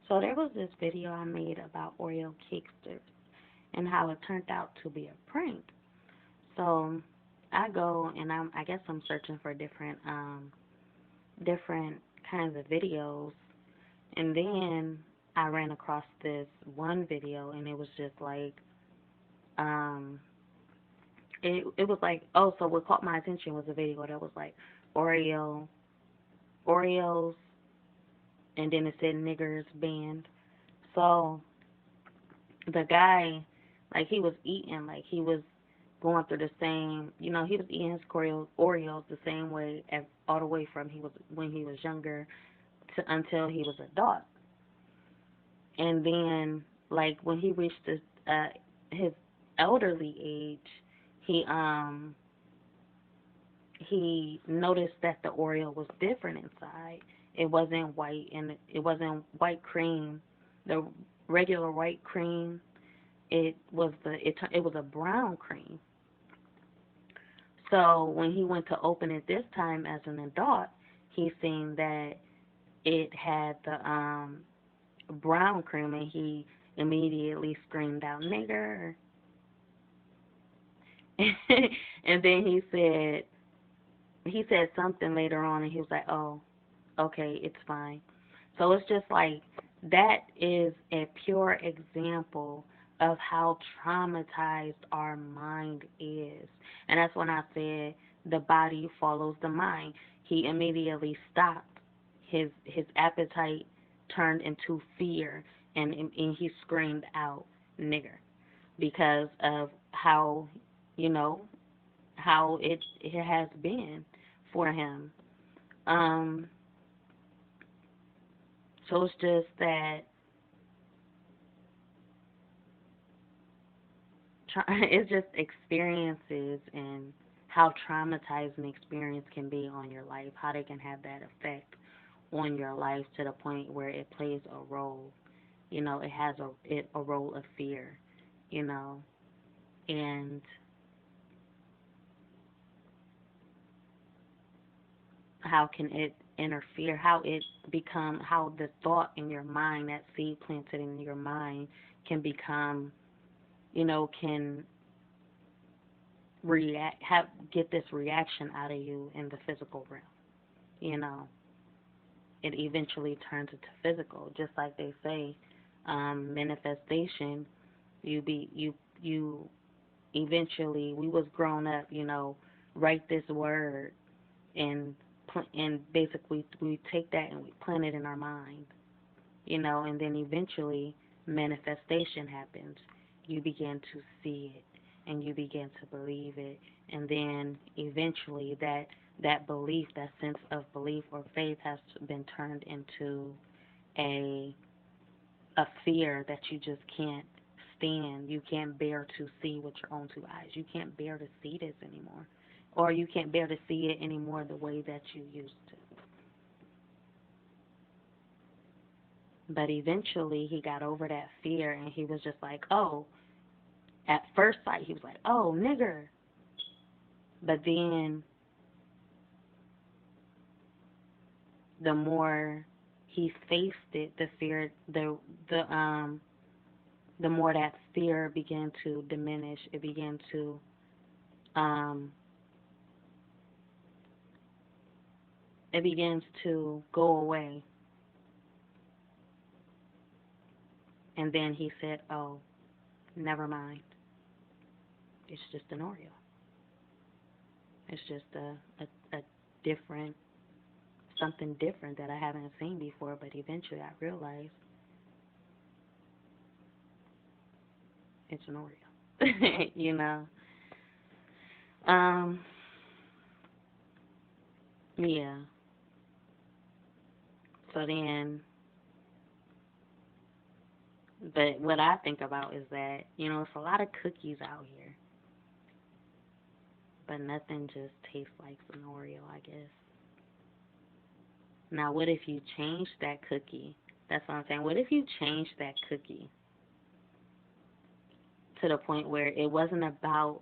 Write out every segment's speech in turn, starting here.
So there was this video I made about Oreo Kicksters and how it turned out to be a prank. So I go and I guess I'm searching for different kinds of videos, and then I ran across this one video, and it was just like um it was like, oh, so what caught my attention was a video that was like Oreo Oreos, and then it said niggers banned. So the guy, like, he was eating, like, he was going through the same, he was eating his Oreos the same way as all the way from he was when he was younger to until he was adult. And then, like, when he reached his elderly age, he he noticed that the Oreo was different inside. It wasn't white, and it wasn't white cream, the regular white cream. It was a brown cream. So when he went to open it this time as an adult, he seen that it had the brown cream, and he immediately screamed out nigger. And then he said something later on, and he was like, "Oh, okay, it's fine." So it's just like that is a pure example of how traumatized our mind is. And that's when I said the body follows the mind. He immediately stopped. His appetite turned into fear, and he screamed out nigger because of how, you know, how it has been for him. Um so it's just that it's just experiences and how traumatizing experience can be on your life, how they can have that effect on your life to the point where it plays a role. It has a role of fear, you know, and how can it interfere, how the thought in your mind, that seed planted in your mind, can become, can get this reaction out of you in the physical realm. You know, it eventually turns into physical, just like they say, manifestation. You eventually, we was grown up. Write this word, and basically we take that and we plant it in our mind. And then eventually manifestation happens. You begin to see it, and you begin to believe it, and then eventually that belief, that sense of belief or faith, has been turned into a a fear that you just can't stand. You can't bear to see with your own two eyes. You can't bear to see this anymore, or you can't bear to see it anymore the way that you used to. But eventually he got over that fear, and he was just like, oh, at first sight he was like, oh, nigger. But then the more he faced it, the fear, the more that fear began to diminish. Um, it begins to go away. And then he said, oh, never mind. It's just an Oreo. It's just a different, something different that I haven't seen before. But eventually I realized it's an Oreo. Um, yeah. So then, but what I think about is that, it's a lot of cookies out here, but nothing just tastes like an Oreo, I guess. Now, what if you change that cookie? That's what I'm saying. What if you change that cookie to the point where it wasn't about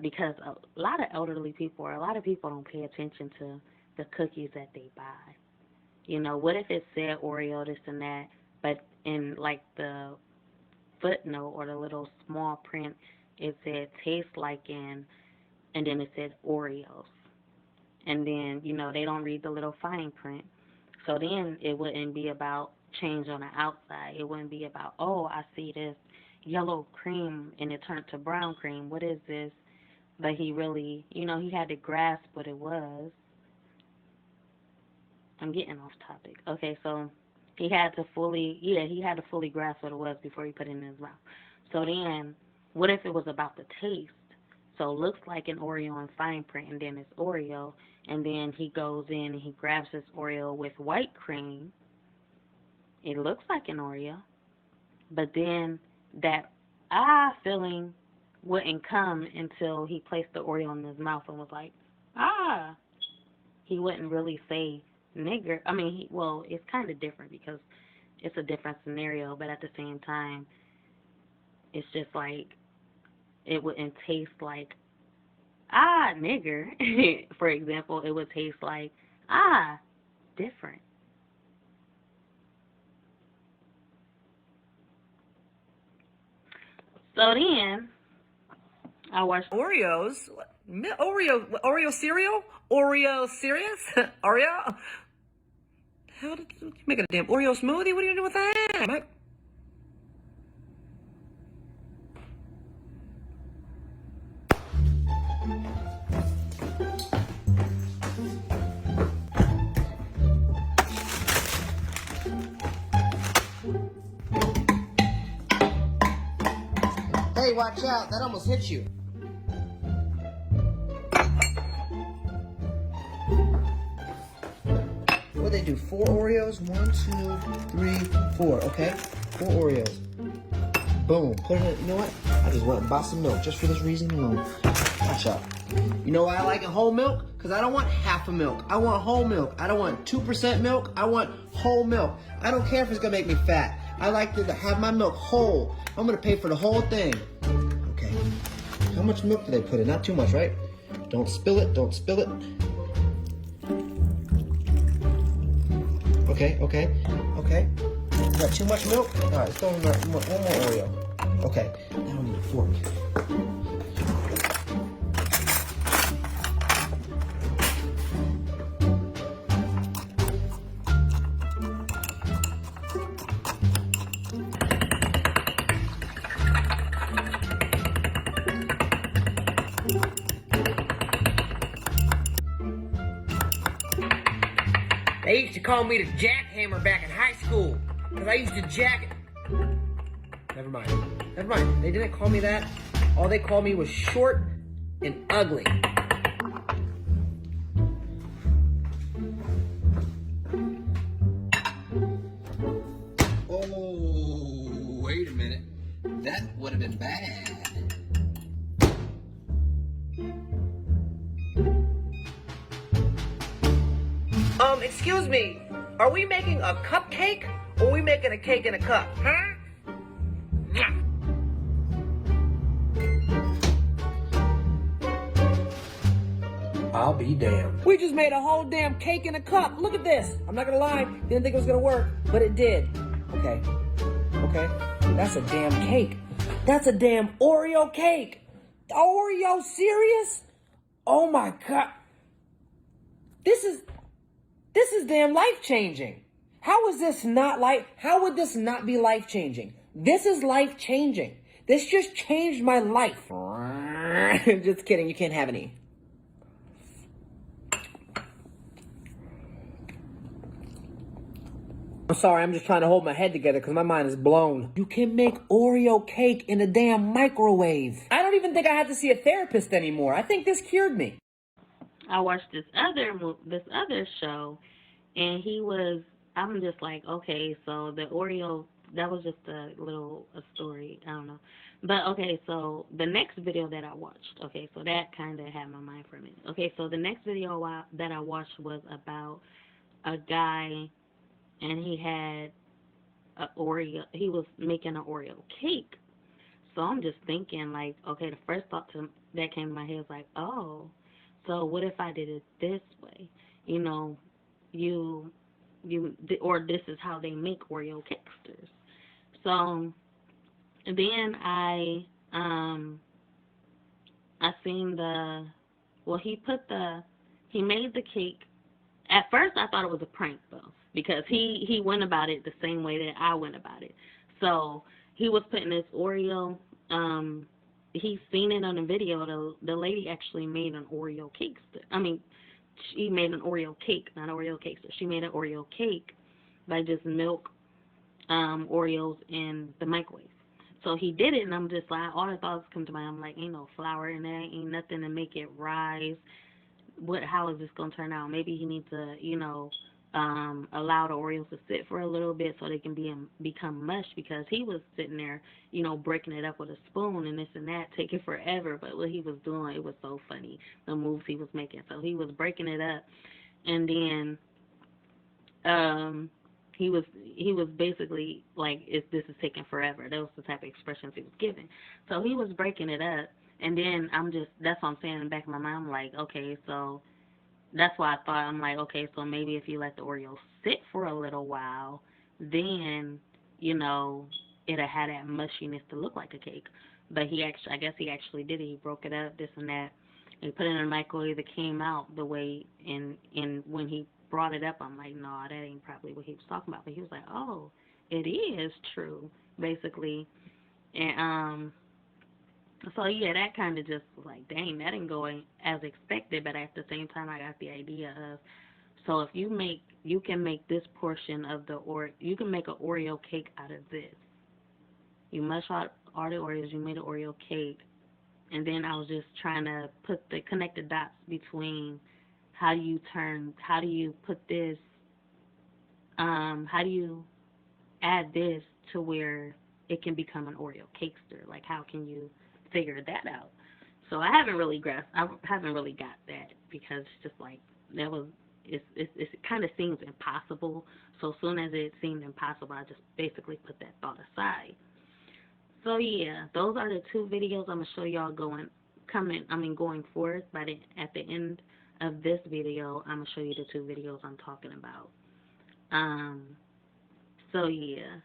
because a lot of elderly people, or a lot of people, don't pay attention to the cookies that they buy. You know, what if it said Oreo, this and that, but in like the footnote or the little small print, it said tastes like and then it said Oreos. And then, you know, they don't read the little fine print. So then it wouldn't be about change on the outside. It wouldn't be about, oh, I see this yellow cream and it turned to brown cream. What is this? But he really, you know, he had to grasp what it was. I'm getting off topic. Okay, so he had to fully grasp what it was before he put it in his mouth. So then, what if it was about the taste? So it looks like an Oreo in fine print, and then it's Oreo, and then he goes in and he grabs this Oreo with white cream. It looks like an Oreo, but then that feeling wouldn't come until he placed the Oreo in his mouth and was like, ah. He wouldn't really say nigger. I mean, well, it's kind of different because it's a different scenario, but at the same time, it's just like it wouldn't taste like nigger. For example, it would taste like different. So then I watched Oreos. Oreo cereal? Oreo serious? Oreo? How did you make a damn Oreo smoothie? What are you doing with that, Mike? Hey, watch out. That almost hit you. What they do? 4 Oreos? 1, 2, 3, 4. Okay? 4 Oreos. Boom. Put it in. You know what? I just went and bought some milk just for this reason alone. Watch out. You know why I like it whole milk? Because I don't want half a milk. I want whole milk. I don't want 2% milk. I want whole milk. I don't care if it's going to make me fat. I like to have my milk whole. I'm going to pay for the whole thing. Okay. How much milk do they put in? Not too much, right? Don't spill it. Don't spill it. Okay. Is that too much milk? All right, let's throw in one more Oreo. Okay. Now we need a fork. They used to call me the jackhammer back in high school because I used to jack it. Never mind. They didn't call me that. All they called me was short and ugly. Oh, wait a minute. That would have been bad. Excuse me. Are we making a cupcake or are we making a cake in a cup? Huh? I'll be damned. We just made a whole damn cake in a cup. Look at this. I'm not gonna lie. Didn't think it was gonna work, but it did. Okay. That's a damn cake. That's a damn Oreo cake. Oreo serious? Oh my God. This is damn life-changing. How is this not how would this not be life-changing? This is life-changing. This just changed my life. Just kidding, you can't have any. I'm sorry, I'm just trying to hold my head together because my mind is blown. You can make Oreo cake in a damn microwave. I don't even think I had to see a therapist anymore. I think this cured me. I watched this other show, and I'm just like, okay, so the Oreo, that was just a story, I don't know. But, okay, so the next video that I watched, okay, so that kind of had my mind for a minute. Okay, so the next video that I watched was about a guy, and he had he was making an Oreo cake. So I'm just thinking, like, okay, the first thought that came to my head was like, oh, so what if I did it this way? You know, you or this is how they make Oreo cakesters. So then I seen he made the cake. At first I thought it was a prank though, because he went about it the same way that I went about it. So he was putting this Oreo, he seen it on the video. The lady actually made an Oreo cake. She made an Oreo cake, not an Oreo cake. So she made an Oreo cake by just milk, Oreos in the microwave. So he did it, and I'm just like, all the thoughts come to mind. I'm like, ain't no flour in there, ain't nothing to make it rise. How is this gonna turn out? Maybe he needs to, allow the Oreos to sit for a little bit so they can become mush, because he was sitting there, breaking it up with a spoon and this and that, taking forever. But what he was doing, it was so funny, the moves he was making. So he was breaking it up, and then he was basically like, this is taking forever. That was the type of expressions he was giving. So he was breaking it up, and then that's what I'm saying in the back of my mind. I'm like, okay, so that's why I thought, I'm like, okay, so maybe if you let the Oreos sit for a little while, then, it'll have that mushiness to look like a cake. But I guess he actually did it. He broke it up, this and that, and put it in the microwave. It came out the way, and when he brought it up, I'm like, no, that ain't probably what he was talking about. But he was like, oh, it is true, basically. And so yeah, that kind of just was like, dang, that didn't go as expected. But at the same time, I got the idea of, so if you can make this portion of you can make an Oreo cake out of this. You mush out all the Oreos, you made an Oreo cake, and then I was just trying to connect the dots between how do you put this, how do you add this to where it can become an Oreo cakester? Like, how can you figure that out? So I haven't really got that, because it's just like, it kind of seems impossible. So as soon as it seemed impossible, I just basically put that thought aside. So yeah, those are the two videos I'm gonna show y'all going forth. But at the end of this video, I'm gonna show you the two videos I'm talking about. So yeah.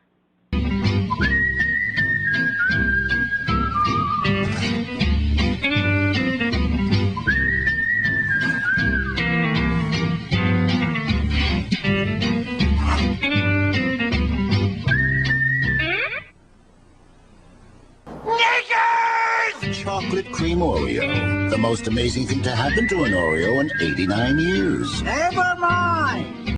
Chocolate cream Oreo. The most amazing thing to happen to an Oreo in 89 years. Never mind!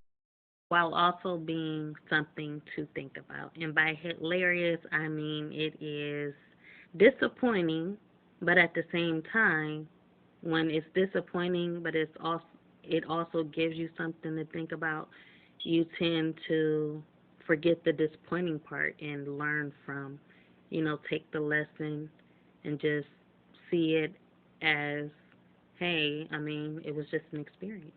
While also being something to think about. And by hilarious, I mean it is disappointing, but at the same time, when it's disappointing, but it also gives you something to think about, you tend to forget the disappointing part and learn from, take the lesson and just see it as, hey, I mean, it was just an experience.